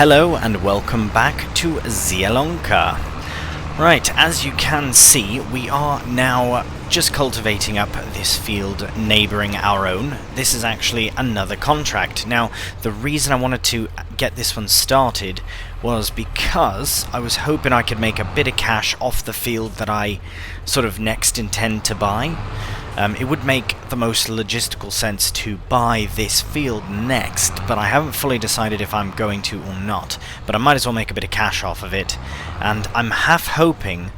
Hello and welcome back to Zielonka. Right, as you can see, we are now just cultivating up this field neighbouring our own. This is actually another contract. Now, the reason I wanted to get this one started was because I was hoping I could make a bit of cash off the field that I sort of next intend to buy. It would make the most logistical sense to buy this field next, but I haven't fully decided if I'm going to or not. But I might as well make a bit of cash off of it, and I'm half hoping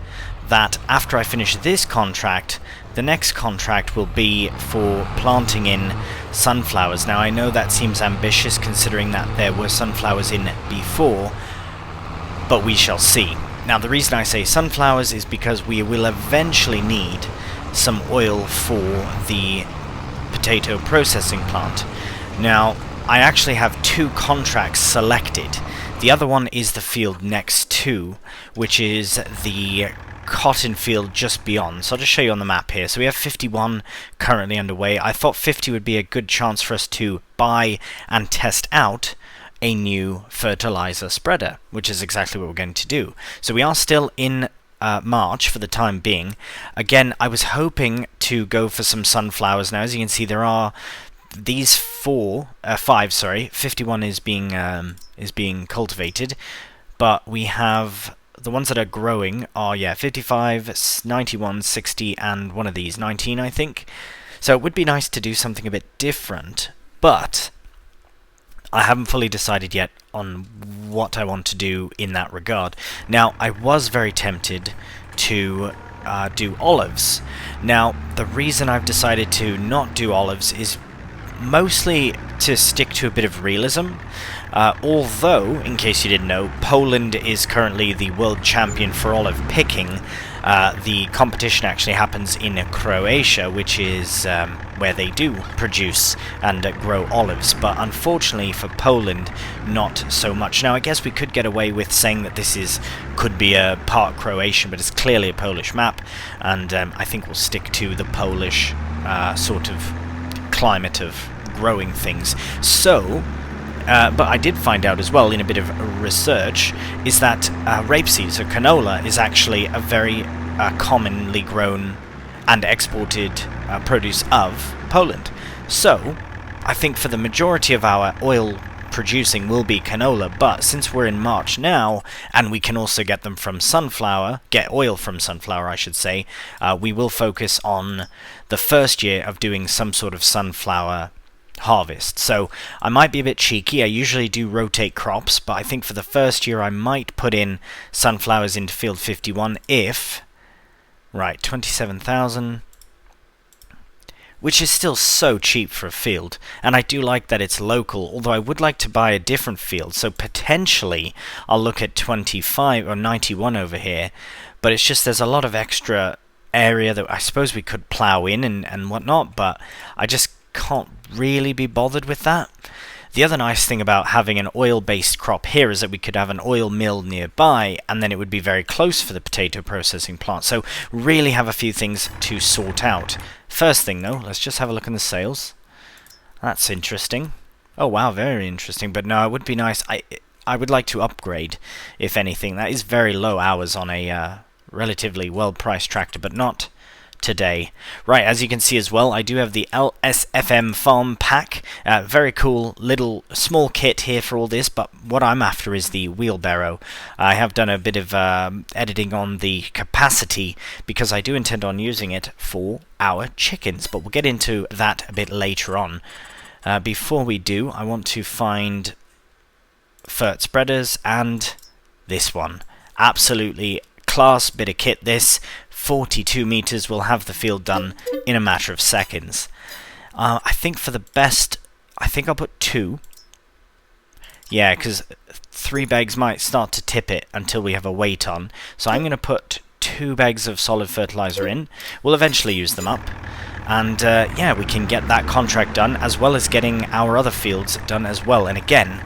that after I finish this contract, the next contract will be for planting in sunflowers. Now I know that seems ambitious considering that there were sunflowers in before, but we shall see. Now the reason I say sunflowers is because we will eventually need some oil for the potato processing plant. Now, I actually have two contracts selected. The other one is the field next to, which is the cotton field just beyond. So I'll just show you on the map here. So we have 51 currently underway. I thought 50 would be a good chance for us to buy and test out a new fertilizer spreader, which is exactly what we're going to do. So we are still in March for the time being. Again, I was hoping to go for some sunflowers. Now, as you can see, there are these five. 51 is being cultivated, but we have the ones that are growing are 55, 91, 60, and one of these 19, I think. So it would be nice to do something a bit different, but I haven't fully decided yet on what I want to do in that regard. Now, I was very tempted to do olives. Now, the reason I've decided to not do olives is mostly to stick to a bit of realism. Although, in case you didn't know, Poland is currently the world champion for olive picking. The competition actually happens in Croatia, which is where they do produce and grow olives. But unfortunately for Poland, not so much. Now, I guess we could get away with saying that this could be a part Croatian, but it's clearly a Polish map, and I think we'll stick to the Polish sort of climate of growing things. So, but I did find out as well in a bit of research is that rapeseed, so canola, is actually a very commonly grown and exported produce of Poland. So I think for the majority of our oil producing will be canola, but since we're in March now and we can also get them from sunflower, get oil from sunflower I should say, we will focus on the first year of doing some sort of sunflower harvest. So I might be a bit cheeky. I usually do rotate crops, but I think for the first year I might put in sunflowers into field 51 if... Right, 27,000, which is still so cheap for a field, and I do like that it's local, although I would like to buy a different field, so potentially I'll look at 25 or 91 over here, but it's just there's a lot of extra area that I suppose we could plough in and whatnot, but I just can't really be bothered with that. The other nice thing about having an oil-based crop here is that we could have an oil mill nearby, and then it would be very close for the potato processing plant. So really have a few things to sort out. First thing though, let's just have a look in the sales. That's interesting. Oh wow, very interesting. But no, it would be nice. I would like to upgrade, if anything. That is very low hours on a relatively well-priced tractor, but not today. Right, as you can see as well, I do have the LSFM farm pack. Very cool little small kit here for all this, but what I'm after is the wheelbarrow. I have done a bit of editing on the capacity because I do intend on using it for our chickens, but we'll get into that a bit later on. Before we do, I want to find fert spreaders and this one. Absolutely class bit of kit this. 42 meters will have the field done in a matter of seconds. I think for the best, I think I'll put 2. Yeah, because 3 bags might start to tip it until we have a weight on. So I'm going to put 2 bags of solid fertilizer in. We'll eventually use them up. And yeah, we can get that contract done as well as getting our other fields done as well. And again,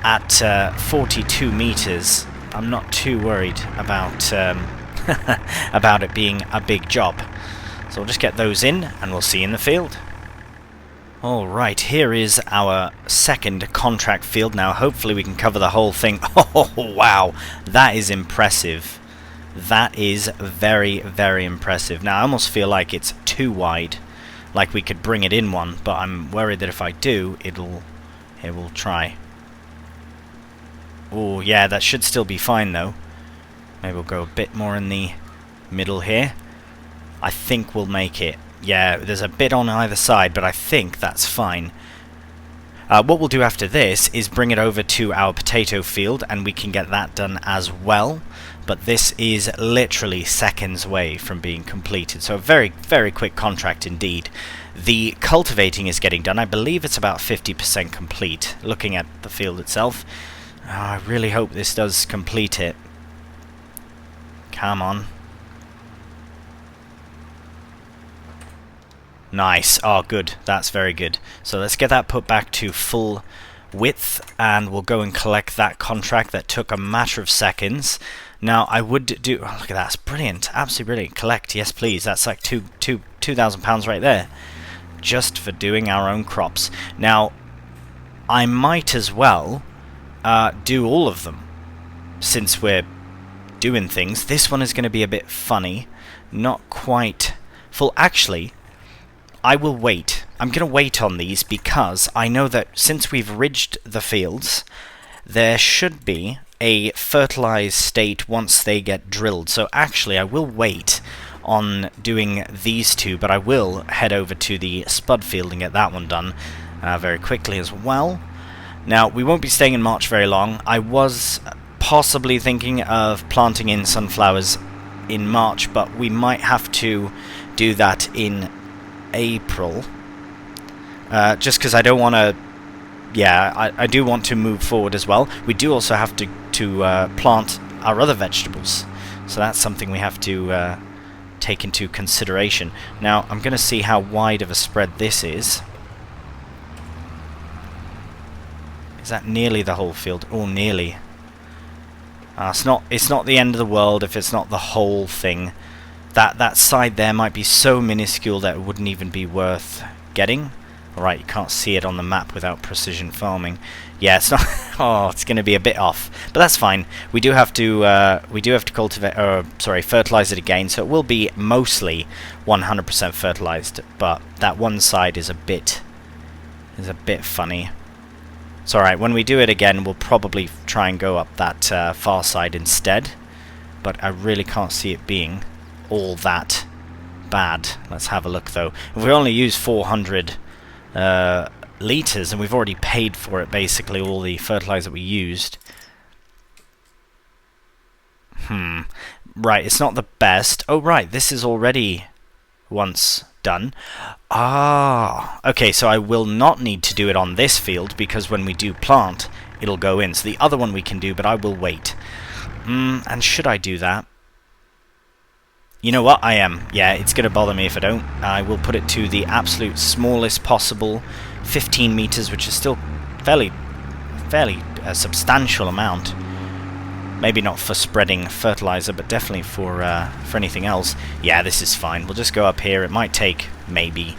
at 42 meters, I'm not too worried about... about it being a big job. So we'll just get those in and we'll see you in the field. Alright, here is our second contract field. Now hopefully we can cover the whole thing. Oh wow, that is impressive. That is very, very impressive. Now I almost feel like it's too wide, like we could bring it in one, but I'm worried that if I do, it will try. Oh yeah, that should still be fine though. Maybe we'll go a bit more in the middle here. I think we'll make it. Yeah, there's a bit on either side, but I think that's fine. What we'll do after this is bring it over to our potato field, and we can get that done as well. But this is literally seconds away from being completed, so a very, very quick contract indeed. The cultivating is getting done. I believe it's about 50% complete, looking at the field itself. I really hope this does complete it. Come on. Nice. Oh, good. That's very good. So let's get that put back to full width, and we'll go and collect that contract that took a matter of seconds. Now, I would do... Oh, look at that. That's brilliant. Absolutely brilliant. Collect. Yes, please. That's like £2,000 right there. Just for doing our own crops. Now, I might as well do all of them, since we're doing things. This one is going to be a bit funny. Not quite full. Actually, I will wait. I'm going to wait on these because I know that since we've ridged the fields, there should be a fertilized state once they get drilled. So actually, I will wait on doing these two, but I will head over to the spud field and get that one done very quickly as well. Now, we won't be staying in March very long. I was possibly thinking of planting in sunflowers in March, but we might have to do that in April, just because I don't want to. Yeah, I do want to move forward as well. We do also have to plant our other vegetables, so that's something we have to take into consideration. Now I'm going to see how wide of a spread this is. Is that nearly the whole field? Oh, nearly. It's not the end of the world if it's not the whole thing. That side there might be so minuscule that it wouldn't even be worth getting. Alright, you can't see it on the map without precision farming. Yeah, it's not. Oh, it's going to be a bit off, but that's fine. We do have to cultivate, fertilize it again, so it will be mostly 100% fertilized. But that one side is a bit funny. It's alright. When we do it again, we'll probably try and go up that far side instead. But I really can't see it being all that bad. Let's have a look though. If we only use 400 litres and we've already paid for it, basically all the fertilizer we used. Right, it's not the best. Oh right, this is already once done. Ah, okay, so I will not need to do it on this field because when we do plant, it'll go in. So the other one we can do, but I will wait. And should I do that? You know what? I am. Yeah, it's going to bother me if I don't. I will put it to the absolute smallest possible, 15 meters, which is still fairly substantial amount. Maybe not for spreading fertilizer, but definitely for anything else. Yeah, this is fine. We'll just go up here. It might take maybe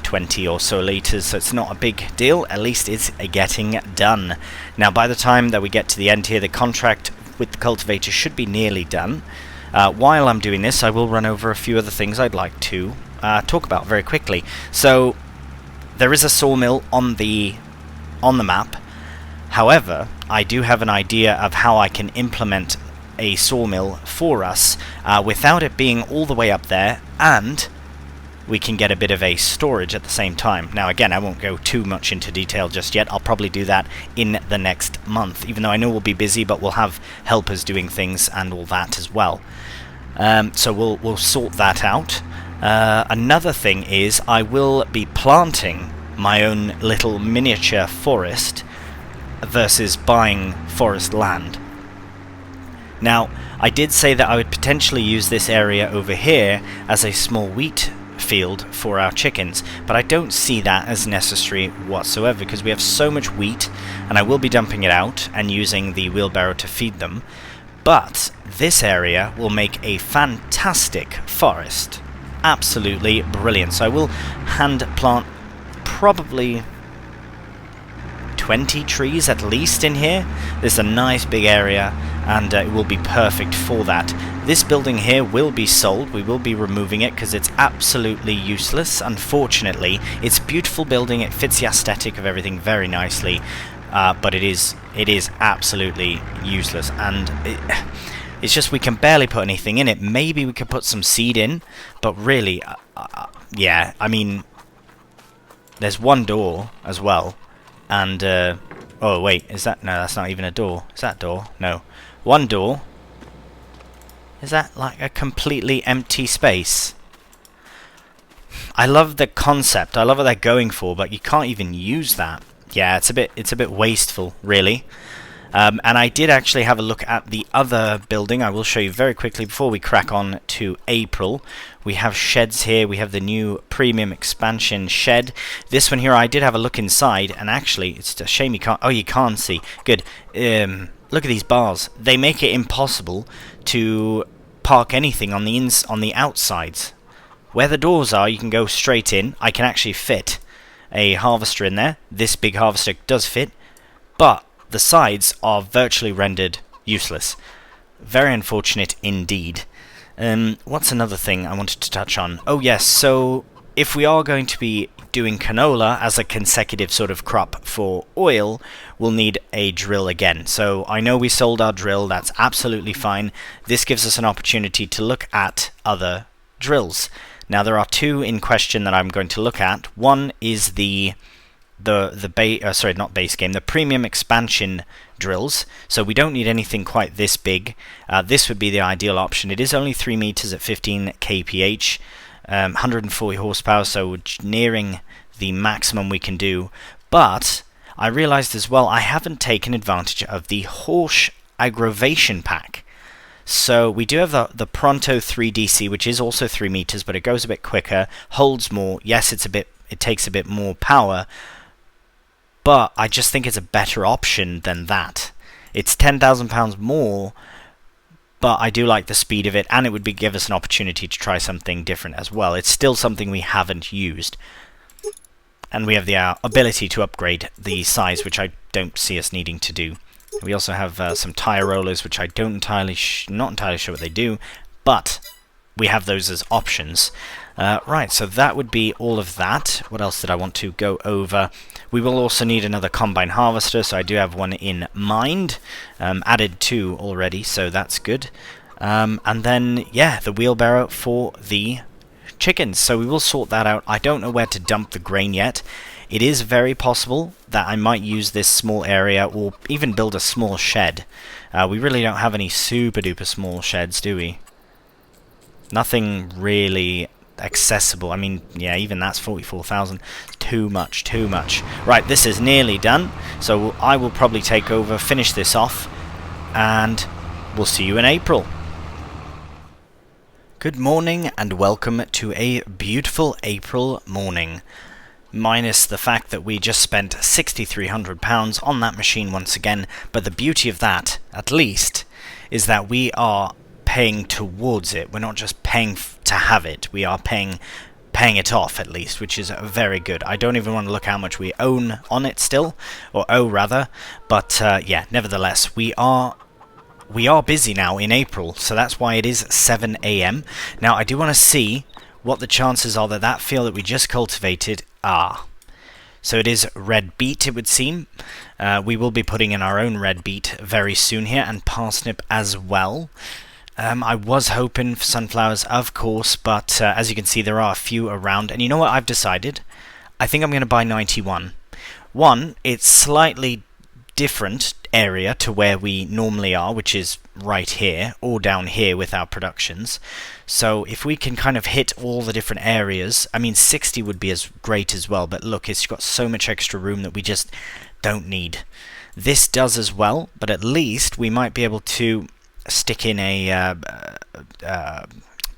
20 or so liters, so it's not a big deal. At least it's getting done. Now, by the time that we get to the end here, the contract with the cultivator should be nearly done. While I'm doing this, I will run over a few other things I'd like to talk about very quickly. So, there is a sawmill on the map. However, I do have an idea of how I can implement a sawmill for us without it being all the way up there, and we can get a bit of a storage at the same time. Now again, I won't go too much into detail just yet. I'll probably do that in the next month, even though I know we'll be busy, but we'll have helpers doing things and all that as well. So we'll sort that out. Another thing is I will be planting my own little miniature forest versus buying forest land. Now, I did say that I would potentially use this area over here as a small wheat field for our chickens, but I don't see that as necessary whatsoever because we have so much wheat, and I will be dumping it out and using the wheelbarrow to feed them. But this area will make a fantastic forest. Absolutely brilliant. So I will hand plant probably 20 trees at least in here. There's a nice big area, and it will be perfect for that. This building here will be sold. We will be removing it because it's absolutely useless, unfortunately. It's a beautiful building, it fits the aesthetic of everything very nicely, but it is absolutely useless, and it's just we can barely put anything in it. Maybe we could put some seed in, but really, yeah, I mean, there's one door as well. And, oh wait, is that, no, that's not even a door. Is that a door? No. One door. Is that like a completely empty space? I love the concept, I love what they're going for, but you can't even use that. Yeah, it's a bit wasteful, really. And I did actually have a look at the other building. I will show you very quickly before we crack on to April. We have sheds here. We have the new premium expansion shed. This one here, I did have a look inside, and actually, it's a shame you can't... Oh, you can't see. Good. Look at these bars. They make it impossible to park anything on the outsides. Where the doors are, you can go straight in. I can actually fit a harvester in there. This big harvester does fit, but the sides are virtually rendered useless. Very unfortunate indeed. What's another thing I wanted to touch on? Oh yes, so if we are going to be doing canola as a consecutive sort of crop for oil, we'll need a drill again. So I know we sold our drill, that's absolutely fine. This gives us an opportunity to look at other drills. Now there are two in question that I'm going to look at. One is the premium expansion drills. So we don't need anything quite this big. This would be the ideal option. It is only 3 meters at 15 kph, 140 horsepower, so we're nearing the maximum we can do. But I realized as well I haven't taken advantage of the horse aggravation pack. So we do have the Pronto 3DC, which is also 3 meters, but it goes a bit quicker, holds more. Yes, it takes a bit more power, but I just think it's a better option than that. It's £10,000 more, but I do like the speed of it, and it would give us an opportunity to try something different as well. It's still something we haven't used, and we have the ability to upgrade the size, which I don't see us needing to do. We also have some tire rollers, which I not entirely sure what they do, but we have those as options. Right, so that would be all of that. What else did I want to go over? We will also need another combine harvester, so I do have one in mind. Added 2 already, so that's good. And then, yeah, the wheelbarrow for the chickens. So we will sort that out. I don't know where to dump the grain yet. It is very possible that I might use this small area or even build a small shed. We really don't have any super duper small sheds, do we? Nothing really accessible. I mean, yeah, even that's 44,000. Too much, too much. Right, this is nearly done, so I will probably take over, finish this off, and we'll see you in April. Good morning and welcome to a beautiful April morning. Minus the fact that we just spent £6,300 on that machine once again, but the beauty of that, at least, is that we are paying towards it. We're not just paying to have it, we are paying it off at least, which is very good. I don't even want to look how much we own on it still, or owe rather, but yeah, nevertheless, we are busy now in April, so that's why it is 7 AM. Now I do want to see what the chances are that that field that we just cultivated are. So it is red beet, it would seem. We will be putting in our own red beet very soon here, and parsnip as well. I was hoping for sunflowers, of course, but as you can see, there are a few around. And you know what I've decided? I think I'm going to buy 91. One, it's slightly different area to where we normally are, which is right here, or down here with our productions. So if we can kind of hit all the different areas, I mean 60 would be as great as well, but look, it's got so much extra room that we just don't need. This does as well, but at least we might be able to stick in a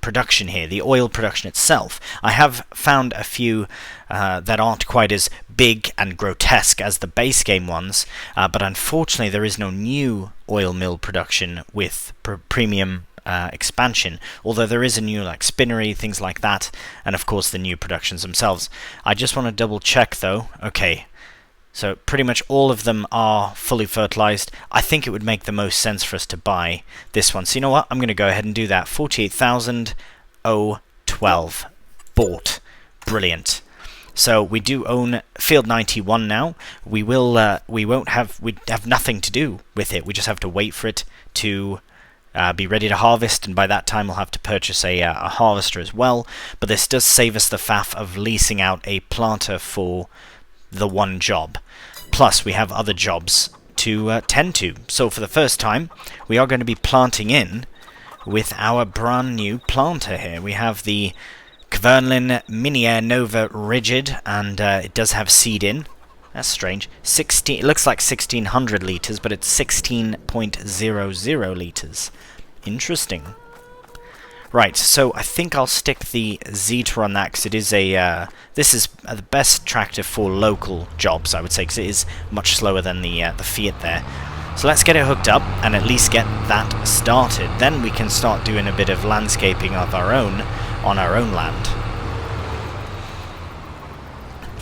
production here, the oil production itself. I have found a few that aren't quite as big and grotesque as the base game ones, but unfortunately there is no new oil mill production with premium expansion, although there is a new like spinnery, things like that, and of course the new productions themselves. I just want to double check though. Okay, so pretty much all of them are fully fertilized. I think it would make the most sense for us to buy this one. So you know what? I'm going to go ahead and do that. 48,012 bought. Brilliant. So we do own field 91 now. We have nothing to do with it. We just have to wait for it to be ready to harvest, and by that time we'll have to purchase a harvester as well. But this does save us the faff of leasing out a planter for the one job. Plus we have other jobs to tend to. So for the first time we are going to be planting in with our brand new planter here. We have the Kvernlin Minier Nova Rigid, and it does have seed in. That's strange. It looks like 1600 litres, but it's 16.00 litres. Interesting. Right, so I think I'll stick the Zeta on that, because it is this is the best tractor for local jobs, I would say, because it is much slower than the Fiat there. So let's get it hooked up, and at least get that started. Then we can start doing a bit of landscaping of our own, on our own land.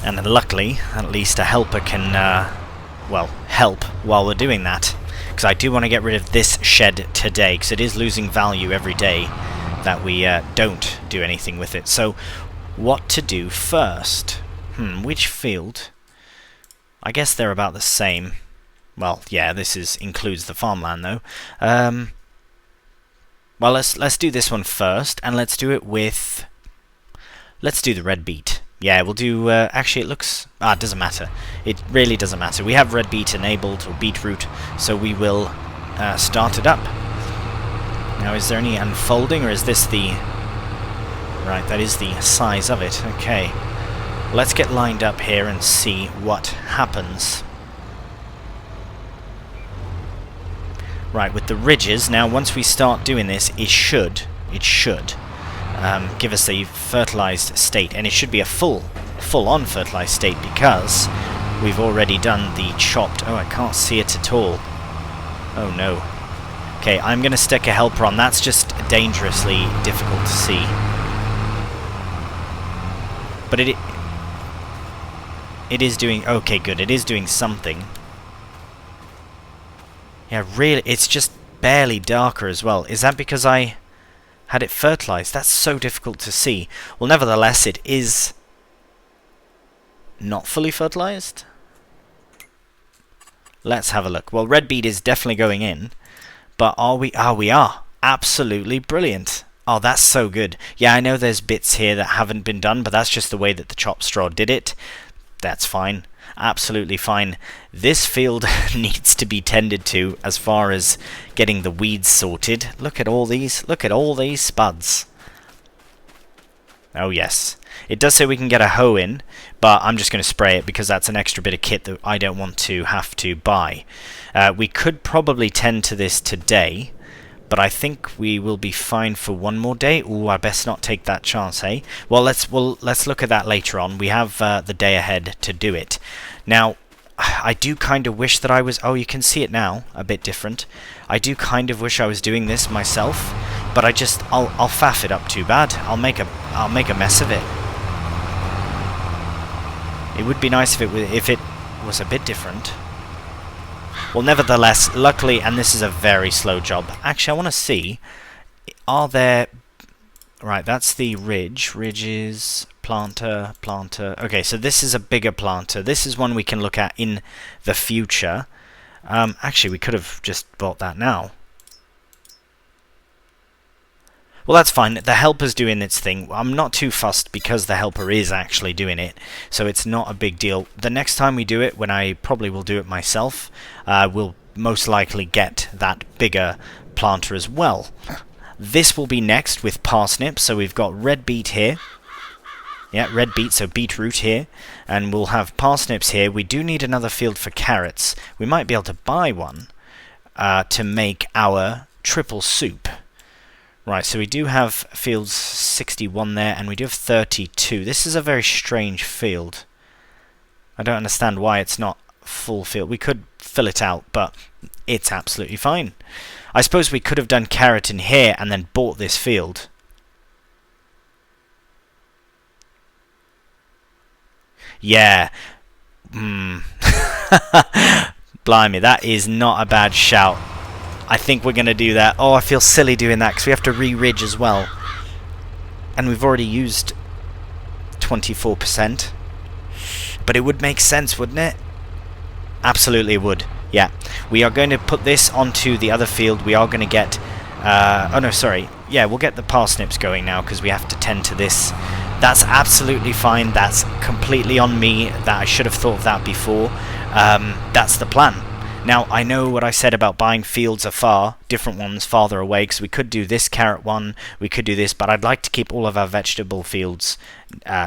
And then luckily, at least a helper can, well, help while we're doing that. Because I do want to get rid of this shed today, because it is losing value every day that we don't do anything with it. So, what to do first? Which field? I guess they're about the same. Well, yeah, this includes the farmland though. Well, let's do this one first, and let's do it with... Let's do the red beet. Yeah, we'll do... actually, it looks... it doesn't matter. It really doesn't matter. We have red beet enabled, or beetroot, so we will start it up. Now, is there any unfolding, or is this the... Right, that is the size of it. Okay. Let's get lined up here and see what happens. Right, with the ridges, now once we start doing this, it should give us a fertilized state, and it should be a full-on fertilized state, because we've already done the chopped... Oh, I can't see it at all. Oh no. Okay, I'm going to stick a helper on. That's just dangerously difficult to see. But it is doing... Okay, good. It is doing something. Yeah, really, it's just barely darker as well. Is that because I had it fertilized? That's so difficult to see. Well, nevertheless, it is not fully fertilized. Let's have a look. Well, red beet is definitely going in, but are we? We are. Absolutely brilliant. Oh, that's so good. Yeah, I know there's bits here that haven't been done, but that's just the way that the chopped straw did it. That's fine. Absolutely fine. This field needs to be tended to as far as getting the weeds sorted. Look at all these spuds. Oh yes. It does say we can get a hoe in, but I'm just going to spray it because that's an extra bit of kit that I don't want to have to buy. We could probably tend to this today, but I think we will be fine for one more day. Ooh, I best not take that chance, eh? Well, let's look at that later on. We have the day ahead to do it. Now, I do kind of wish that I was... Oh, you can see it now, a bit different. I do kind of wish I was doing this myself, but I'll faff it up too bad. I'll make a mess of it. It would be nice if it was a bit different. Well, nevertheless, luckily, and this is a very slow job. Actually, I want to see, are there... Right, that's the ridge. Ridges, planter. Okay, so this is a bigger planter. This is one we can look at in the future. Actually, we could have just bought that now. Well, that's fine. The helper's doing its thing. I'm not too fussed because the helper is actually doing it, so it's not a big deal. The next time we do it, when I probably will do it myself, we'll most likely get that bigger planter as well. This will be next with parsnips, so we've got red beet here. Yeah, red beet, so beetroot here. And we'll have parsnips here. We do need another field for carrots. We might be able to buy one to make our triple soup. Right, so we do have fields 61 there, and we do have 32. This is a very strange field. I don't understand why it's not full field. We could fill it out, but it's absolutely fine. I suppose we could have done carrot in here and then bought this field. Yeah. Blimey, that is not a bad shout. I think we're going to do that. Oh, I feel silly doing that because we have to re-ridge as well. And we've already used 24%. But it would make sense, wouldn't it? Absolutely it would. Yeah. We are going to put this onto the other field. We are going to get... oh no, sorry. Yeah, we'll get the parsnips going now because we have to tend to this. That's absolutely fine. That's completely on me. That I should have thought of that before. That's the plan. Now, I know what I said about buying fields afar, different ones farther away, because we could do this carrot one, we could do this, but I'd like to keep all of our vegetable fields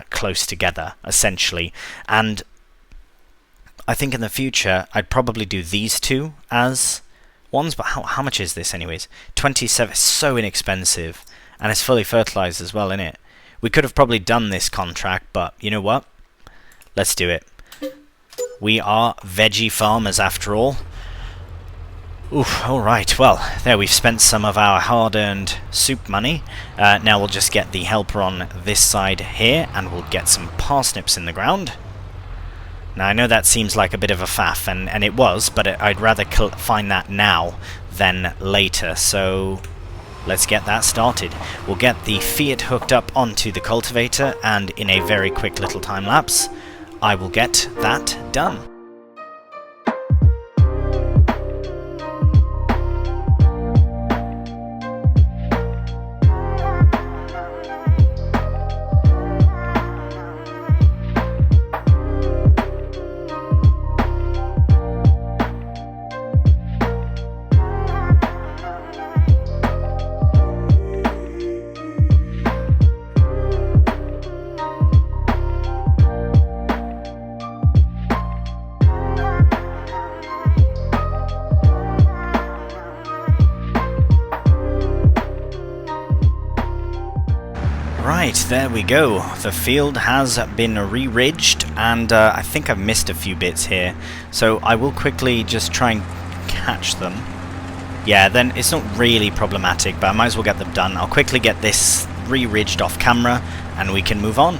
close together, essentially. And I think in the future, I'd probably do these two as ones, but how much is this anyways? 27, so inexpensive, and it's fully fertilized as well, innit? We could have probably done this contract, but you know what? Let's do it. We are veggie farmers after all. Oof, alright, well, there we've spent some of our hard-earned soup money. Now we'll just get the helper on this side here, and we'll get some parsnips in the ground. Now I know that seems like a bit of a faff, and it was, but I'd rather find that now than later, so let's get that started. We'll get the Fiat hooked up onto the cultivator, and in a very quick little time lapse, I will get that done. Right, there we go. The field has been re-ridged, and I think I've missed a few bits here. So I will quickly just try and catch them. Yeah, then it's not really problematic, but I might as well get them done. I'll quickly get this re-ridged off camera, and we can move on.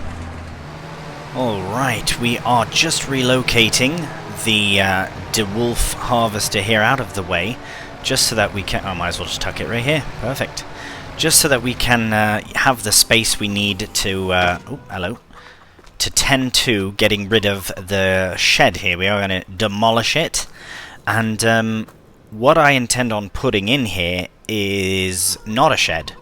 Alright, we are just relocating the DeWolf harvester here out of the way, just so that we can... I might as well just tuck it right here. Perfect. Just so that we can have the space we need to, oh, hello, to tend to getting rid of the shed here. We are going to demolish it, and what I intend on putting in here is not a shed,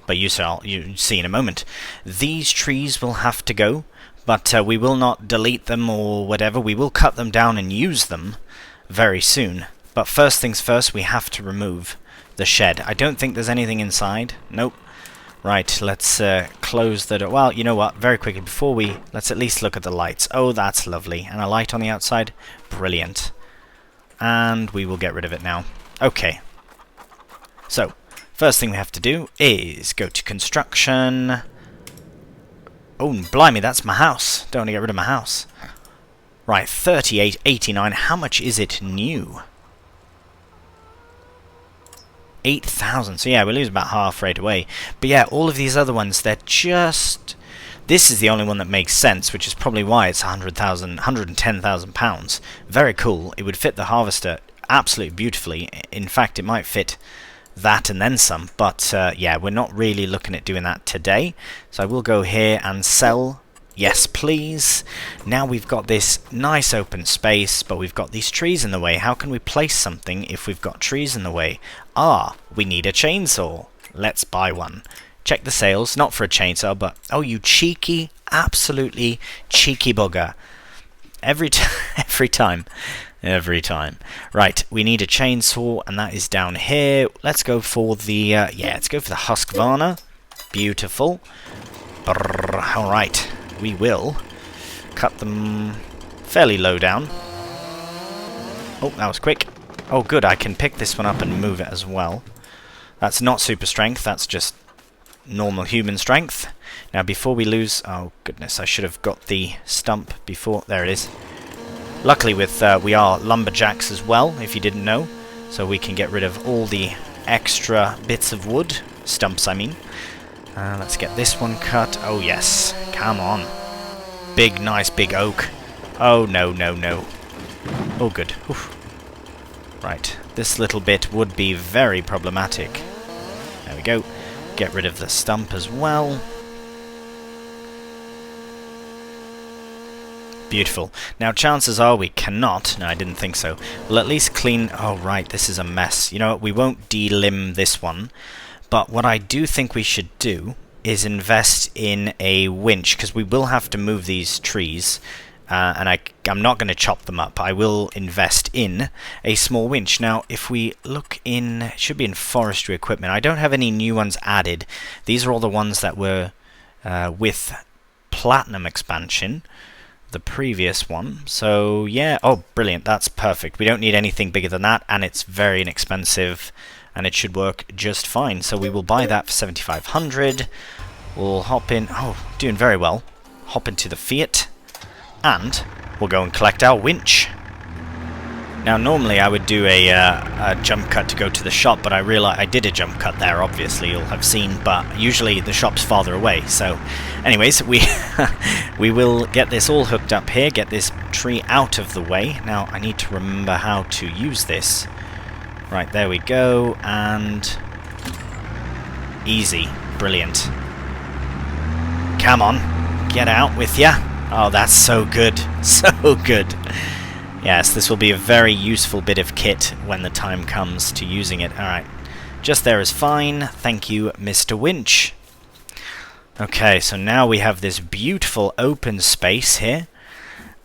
but you see in a moment. These trees will have to go, but we will not delete them or whatever. We will cut them down and use them very soon. But first things first, we have to remove the shed. I don't think there's anything inside. Nope. Right, let's close the door. Well, you know what? Very quickly, before let's at least look at the lights. Oh, that's lovely. And a light on the outside? Brilliant. And we will get rid of it now. Okay. So, first thing we have to do is go to construction. Oh, blimey, that's my house. Don't want to get rid of my house. Right, 38.89. How much is it new? 8,000. So yeah, we lose about half right away. But yeah, all of these other ones, they're just... This is the only one that makes sense, which is probably why it's 110,000 pounds. Very cool. It would fit the harvester absolutely beautifully. In fact, it might fit that and then some. But yeah, we're not really looking at doing that today. So I will go here and sell. Yes, please. Now we've got this nice open space, but we've got these trees in the way. How can we place something if we've got trees in the way? Ah, we need a chainsaw. Let's buy one. Check the sales. Not for a chainsaw, but... Oh, you cheeky, absolutely cheeky bugger. Every time. Every time. Right, we need a chainsaw, and that is down here. Let's go for the... yeah, let's go for the Husqvarna. Beautiful. Alright. We will cut them fairly low down. Oh, that was quick. Oh, good, I can pick this one up and move it as well. That's not super strength, that's just normal human strength. Now, before we lose... Oh, goodness, I should have got the stump before... There it is. Luckily, we are lumberjacks as well, if you didn't know. So we can get rid of all the extra bits of wood. Stumps, I mean. Let's get this one cut. Oh, yes. Come on. Big, nice, big oak. Oh, no, no, no. Oh, good. Oof. Right. This little bit would be very problematic. There we go. Get rid of the stump as well. Beautiful. Now, chances are we cannot. No, I didn't think so. We'll at least clean... Oh, right. This is a mess. You know what? We won't delimb this one. But what I do think we should do is invest in a winch, because we will have to move these trees. And I'm not going to chop them up. I will invest in a small winch. Now, if we look in... It should be in forestry equipment. I don't have any new ones added. These are all the ones that were with platinum expansion. The previous one. So, yeah. Oh, brilliant. That's perfect. We don't need anything bigger than that. And it's very inexpensive. And it should work just fine. So we will buy that for 7,500. We'll hop in... Oh, doing very well. Hop into the Fiat. And we'll go and collect our winch. Now, normally I would do a jump cut to go to the shop, but I realized I did a jump cut there, obviously, you'll have seen, but usually the shop's farther away. So, anyways, we will get this all hooked up here, get this tree out of the way. Now, I need to remember how to use this. Right, there we go, and... Easy. Brilliant. Come on, get out with ya. Oh, that's so good. So good. Yes, this will be a very useful bit of kit when the time comes to using it. Alright, just there is fine. Thank you, Mr. Winch. Okay, so now we have this beautiful open space here,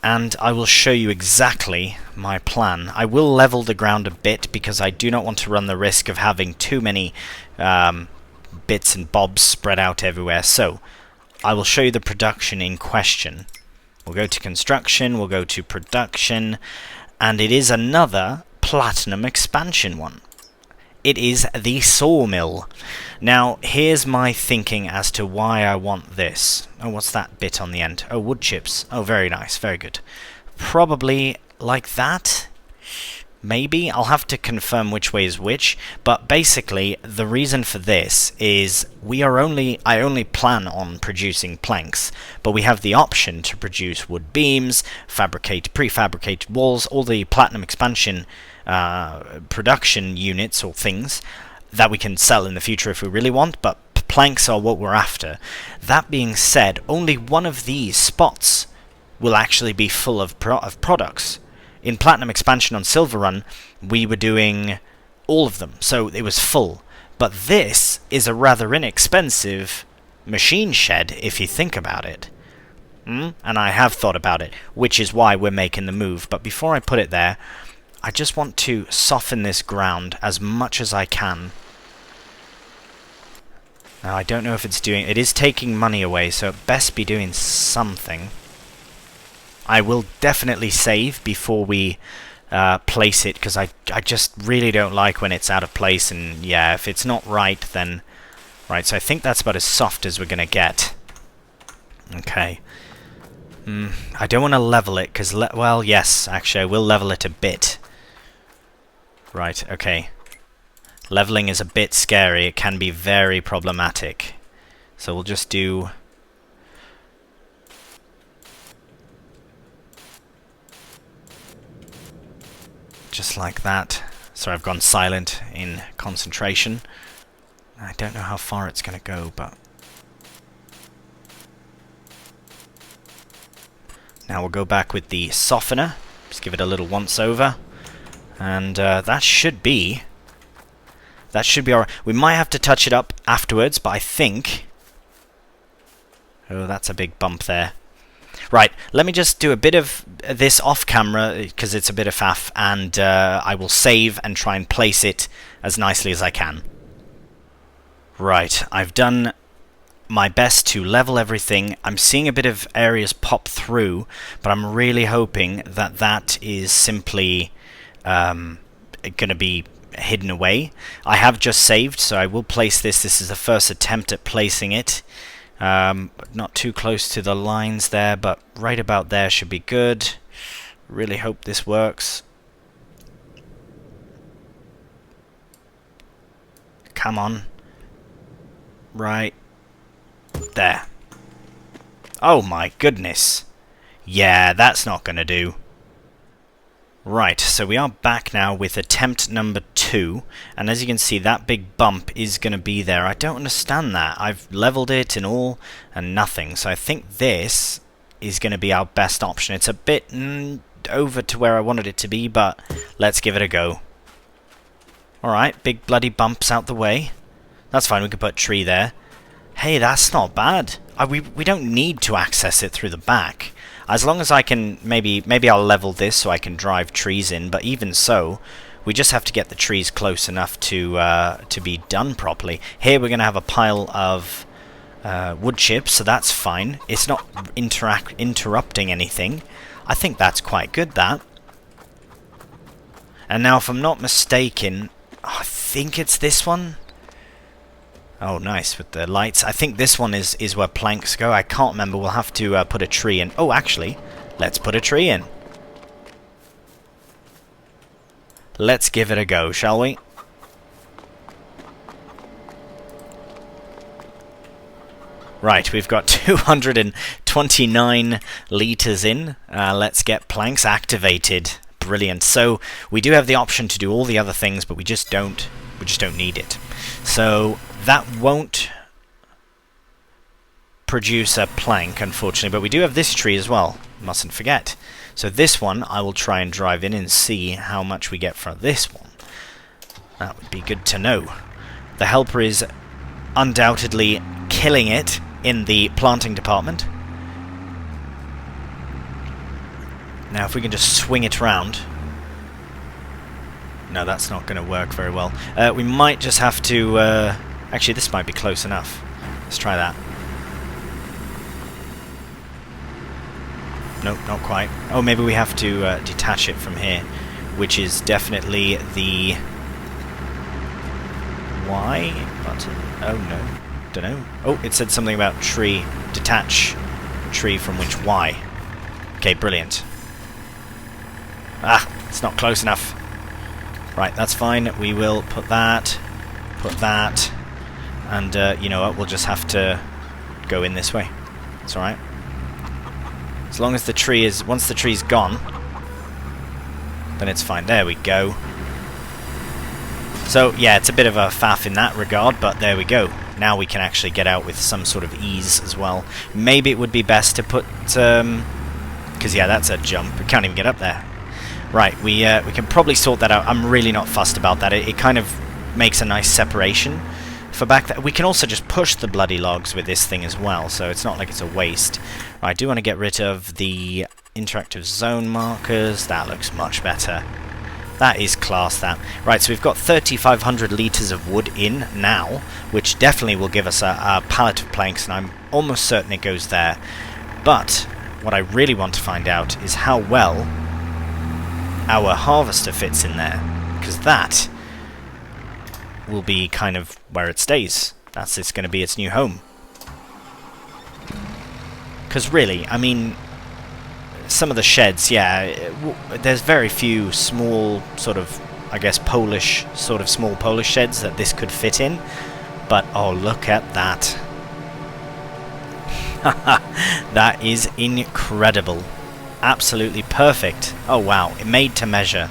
and I will show you exactly my plan. I will level the ground a bit because I do not want to run the risk of having too many bits and bobs spread out everywhere. So, I will show you the production in question. We'll go to construction, we'll go to production, and it is another platinum expansion one. It is the SAWMILL. Now, here's my thinking as to why I want this. Oh, what's that bit on the end? Oh, wood chips. Oh, very nice, very good. Probably like that. Maybe. I'll have to confirm which way is which. But basically, the reason for this is I only plan on producing planks, but we have the option to produce wood beams, prefabricated walls, all the platinum expansion production units or things that we can sell in the future if we really want, but planks are what we're after. That being said, only one of these spots will actually be full of products. In Platinum Expansion on Silver Run, we were doing all of them, so it was full. But this is a rather inexpensive machine shed, if you think about it. And I have thought about it, which is why we're making the move. But before I put it there, I just want to soften this ground as much as I can. Now, I don't know if it's doing... It is taking money away, so it best be doing something. I will definitely save before we place it, because I just really don't like when it's out of place, and yeah, if it's not right, then... Right, so I think that's about as soft as we're going to get. Okay. I don't want to level it, because... well, yes, actually, I will level it a bit. Right, okay. Leveling is a bit scary. It can be very problematic. So we'll just do... Just like that. Sorry, I've gone silent in concentration. I don't know how far it's going to go, but... Now we'll go back with the softener. Just give it a little once over. And that should be... That should be alright. We might have to touch it up afterwards, but I think... Oh, that's a big bump there. Right, let me just do a bit of this off camera, because it's a bit of faff, and I will save and try and place it as nicely as I can. Right, I've done my best to level everything. I'm seeing a bit of areas pop through, but I'm really hoping that that is simply going to be hidden away. I have just saved, so I will place this. This is the first attempt at placing it. Not too close to the lines there, but right about there should be good. Really hope this works. Come on. Right. There. Oh my goodness. Yeah, that's not going to do. Right, so we are back now with attempt number 2, and as you can see, that big bump is going to be there. I don't understand that. I've leveled it and all, and nothing. So I think this is going to be our best option. It's a bit over to where I wanted it to be, but let's give it a go. Alright, big bloody bumps out the way. That's fine, we can put a tree there. Hey, that's not bad. We don't need to access it through the back. As long as I can, maybe I'll level this so I can drive trees in, but even so, we just have to get the trees close enough to be done properly. Here we're going to have a pile of wood chips, so that's fine. It's not interrupting anything. I think that's quite good, that. And now, if I'm not mistaken, I think it's this one. Oh, nice, with the lights. I think this one is where planks go. I can't remember. We'll have to put a tree in. Oh, actually, let's put a tree in. Let's give it a go, shall we? Right, we've got 229 litres in. Let's get planks activated. Brilliant. So, we do have the option to do all the other things, but we just don't need it. So that won't produce a plank, unfortunately, but we do have this tree as well, mustn't forget. So this one I will try and drive in and see how much we get from this one. That would be good to know. The helper is undoubtedly killing it in the planting department. Now if we can just swing it round. No, that's not going to work very well. We might just have to... actually, this might be close enough. Let's try that. Nope, not quite. Oh, maybe we have to detach it from here, which is definitely the Y button. Oh, no. Don't know. Oh, it said something about tree. Detach tree from which Y. Okay, brilliant. Ah, it's not close enough. Right, that's fine. We will put that, and you know what? We'll just have to go in this way. It's alright. As long as the tree is... Once the tree's gone, then it's fine. There we go. So, yeah, it's a bit of a faff in that regard, but there we go. Now we can actually get out with some sort of ease as well. Maybe it would be best to put... because, yeah, that's a jump. We can't even get up there. Right, we can probably sort that out. I'm really not fussed about that. It kind of makes a nice separation for back there. We can also just push the bloody logs with this thing as well, so it's not like it's a waste. Right, I do want to get rid of the interactive zone markers. That looks much better. That is class, that. Right, so we've got 3,500 litres of wood in now, which definitely will give us a pallet of planks, and I'm almost certain it goes there. But what I really want to find out is how well our harvester fits in there, because that will be kind of where it stays. That's it's going to be its new home. Because really, I mean, some of the sheds, yeah, there's very few small sort of, I guess, Polish, sort of small Polish sheds that this could fit in. But, oh, look at that. That is incredible. Absolutely perfect. Oh, wow. Made to measure.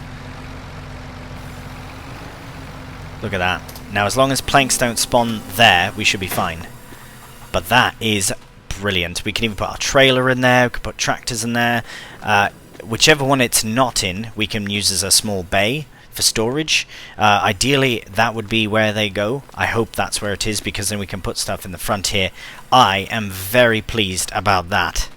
Look at that. Now, as long as planks don't spawn there, we should be fine. But that is brilliant. We can even put our trailer in there. We can put tractors in there. Whichever one it's not in, we can use as a small bay for storage. Ideally, that would be where they go. I hope that's where it is, because then we can put stuff in the front here. I am very pleased about that.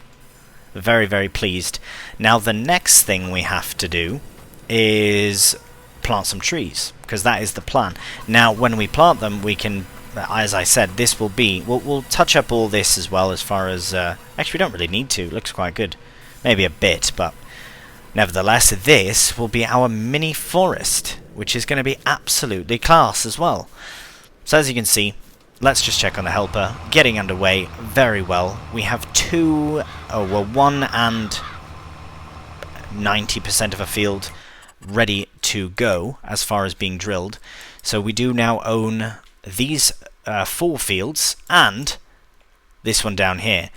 Very, very pleased. Now, the next thing we have to do is plant some trees, because that is the plan. Now, when we plant them, we can, as I said, this will be... We'll touch up all this as well, as far as... actually, we don't really need to. It looks quite good. Maybe a bit, but... Nevertheless, this will be our mini forest, which is going to be absolutely class as well. So as you can see, let's just check on the helper. Getting underway very well. We have 1 and 90% of a field ready to go as far as being drilled. So we do now own these 4 fields and this one down here,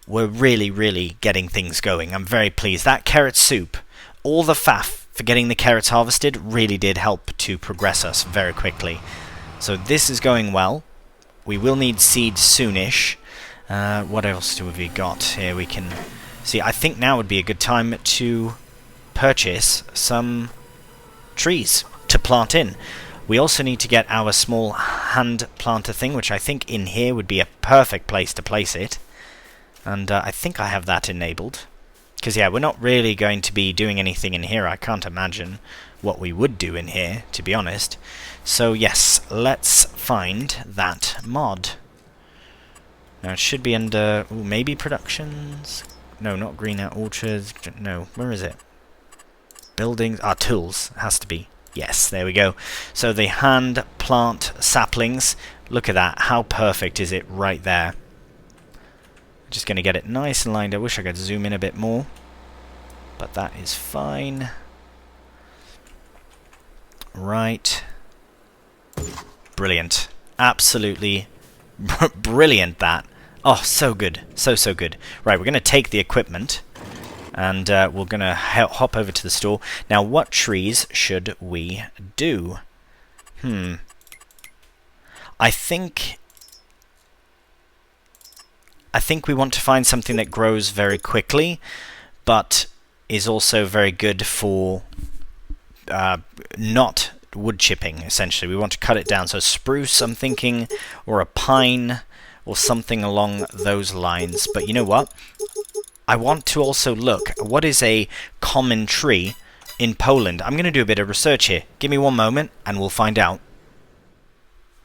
we're really getting things going. I'm very pleased. That carrot soup, all the faff for getting the carrots harvested really did help to progress us very quickly. So this is going well. We will need seeds soonish. What else do we got here? We can see. I think now would be a good time to purchase some trees to plant in. We also need to get our small hand planter thing, which I think in here would be a perfect place to place it. And I think I have that enabled. Because, yeah, we're not really going to be doing anything in here. I can't imagine what we would do in here, to be honest. So, yes, let's find that mod. Now, it should be under... Ooh, maybe productions? No, not greenhouse orchards. No, where is it? Buildings. Tools. Has to be. Yes, there we go. So, the hand plant saplings. Look at that. How perfect is it right there? Just going to get it nice and lined. I wish I could zoom in a bit more, but that is fine. Right. Brilliant. Absolutely brilliant, that. Oh, so good. So good. Right, we're going to take the equipment, and we're going to hop over to the store. Now, what trees should we do? I think we want to find something that grows very quickly, but is also very good for not wood chipping, essentially. We want to cut it down. So spruce, I'm thinking, or a pine, or something along those lines. But you know what? I want to also look, what is a common tree in Poland? I'm going to do a bit of research here. Give me one moment, and we'll find out.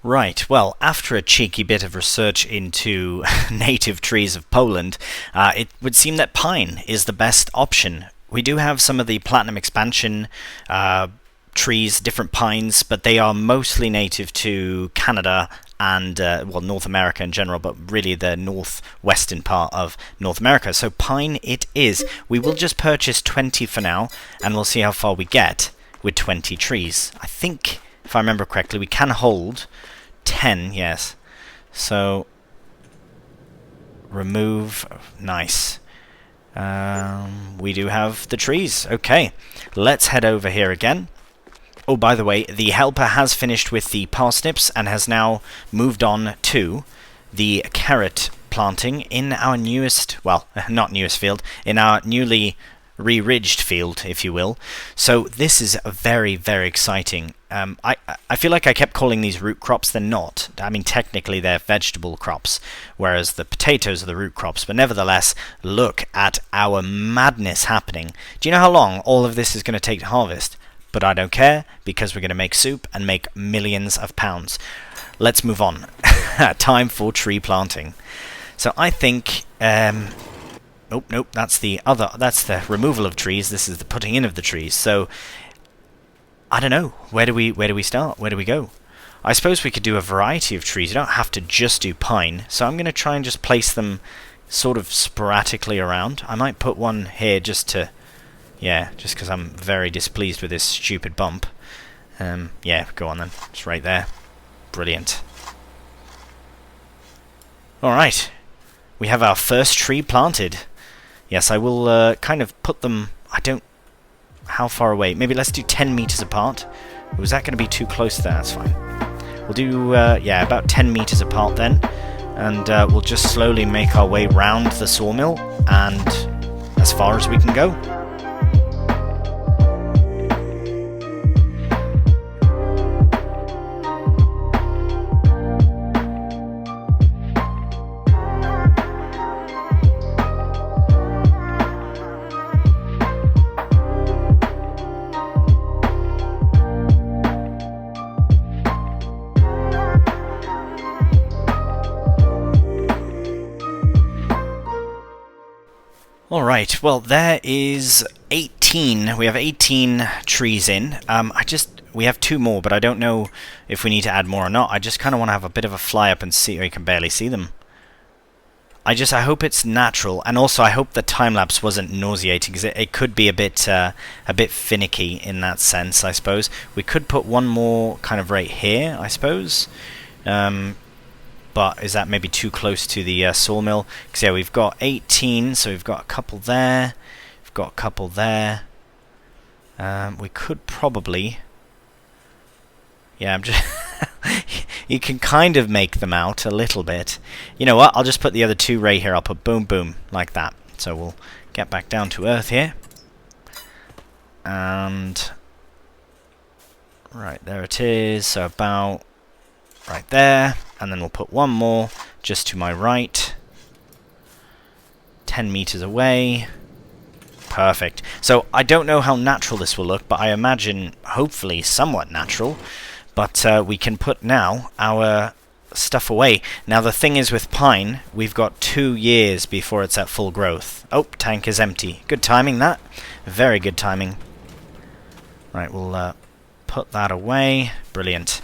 Right, well, after a cheeky bit of research into native trees of Poland, it would seem that pine is the best option. We do have some of the Platinum Expansion trees, different pines, but they are mostly native to Canada and, well, North America in general, but really the northwestern part of North America. So pine it is. We will just purchase 20 for now, and we'll see how far we get with 20 trees. I think, if I remember correctly, we can hold 10, yes. So, remove, nice. We do have the trees. Okay, let's head over here again. Oh, by the way, the helper has finished with the parsnips and has now moved on to the carrot planting in our newest, well, not newest field, in our newly re-ridged field, if you will. So this is very exciting. I feel like I kept calling these root crops. They're not. I mean, technically they're vegetable crops, whereas the potatoes are the root crops. But nevertheless, look at our madness happening. Do you know how long all of this is going to take to harvest? But I don't care, because we're going to make soup and make millions of pounds. Let's move on. Time for tree planting. So I think... Nope, that's the removal of trees. This is the putting in of the trees. So, I don't know. Where do we start? Where do we go? I suppose we could do a variety of trees. You don't have to just do pine. So I'm going to try and just place them sort of sporadically around. I might put one here just to... Yeah, just because I'm very displeased with this stupid bump. Yeah, go on then. It's right there. Brilliant. Alright. We have our first tree planted. Yes, I will kind of put them... I don't... How far away? Maybe let's do 10 meters apart. Was that going to be too close to that? That's fine. We'll do, yeah, about 10 meters apart then. And we'll just slowly make our way round the sawmill and as far as we can go. Alright, well there is 18. We have 18 trees in. We have 2 more, but I don't know if we need to add more or not. I just kind of want to have a bit of a fly up and see. Oh, you can barely see them. I hope it's natural, and also I hope the time-lapse wasn't nauseating, because it could be a bit finicky in that sense, I suppose. We could put one more kind of right here, I suppose. But is that maybe too close to the sawmill? Because yeah, we've got 18, so we've got a couple there. We've got a couple there. We could probably... Yeah, I'm just... You can kind of make them out a little bit. You know what? I'll just put the other two right here. I'll put boom, boom, like that. So we'll get back down to earth here. And... Right, there it is. So about... Right there. And then we'll put one more just to my right. 10 meters away. Perfect. So I don't know how natural this will look, but I imagine hopefully somewhat natural. But we can put now our stuff away. Now the thing is with pine, we've got 2 years before it's at full growth. Oh, tank is empty. Good timing, that. Very good timing. Right, we'll put that away. Brilliant.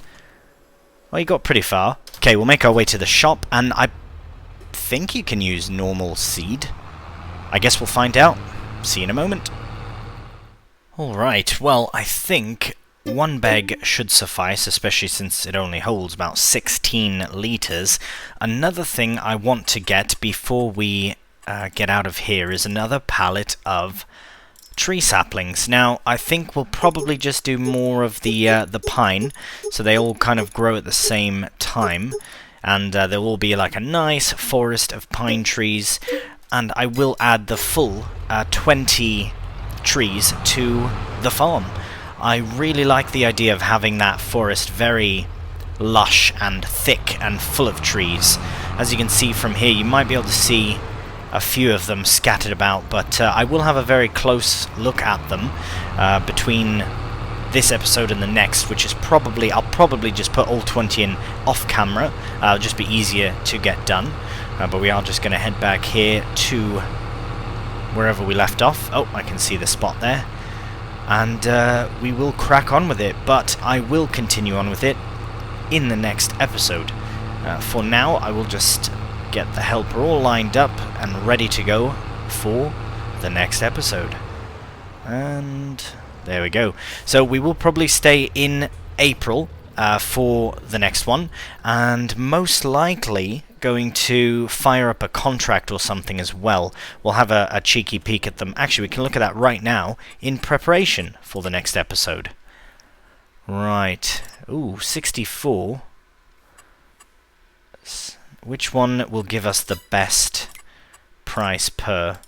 Well, you got pretty far. Okay, we'll make our way to the shop, and I think you can use normal seed. I guess we'll find out. See you in a moment. Alright, well, I think 1 bag should suffice, especially since it only holds about 16 litres. Another thing I want to get before we get out of here is another pallet of tree saplings. Now, I think we'll probably just do more of the pine, so they all kind of grow at the same time, and there will be like a nice forest of pine trees, and I will add the full 20 trees to the farm. I really like the idea of having that forest very lush and thick and full of trees. As you can see from here, you might be able to see a few of them scattered about, but I will have a very close look at them between this episode and the next, which is probably, I'll probably just put all 20 in off camera. It'll just be easier to get done. But we are just going to head back here to wherever we left off. Oh, I can see the spot there. And we will crack on with it, but I will continue on with it in the next episode. For now, I will just get the helper all lined up and ready to go for the next episode. And there we go. So we will probably stay in April for the next one, and most likely going to fire up a contract or something as well. We'll have a cheeky peek at them. Actually, we can look at that right now in preparation for the next episode. Right. Ooh, 64. Which one will give us the best price per?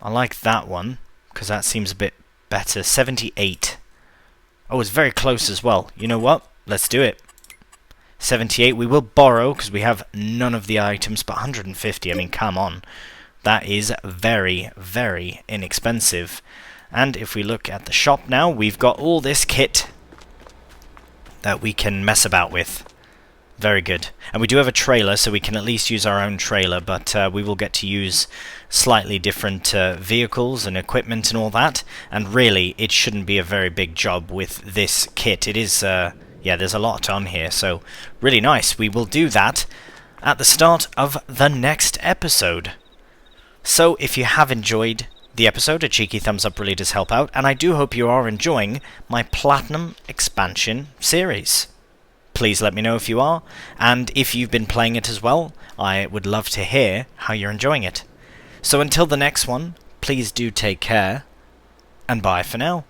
I like that one, because that seems a bit better. 78. Oh, it's very close as well. You know what? Let's do it. 78. We will borrow, because we have none of the items, but 150, I mean, come on. That is very, very inexpensive. And if we look at the shop now, we've got all this kit that we can mess about with. Very good. And we do have a trailer, so we can at least use our own trailer, but we will get to use slightly different vehicles and equipment and all that. And really, it shouldn't be a very big job with this kit. It is, yeah, there's a lot on here, so really nice. We will do that at the start of the next episode. So if you have enjoyed the episode, a cheeky thumbs up really does help out, and I do hope you are enjoying my Platinum Expansion series. Please let me know if you are, and if you've been playing it as well, I would love to hear how you're enjoying it. So until the next one, please do take care, and bye for now.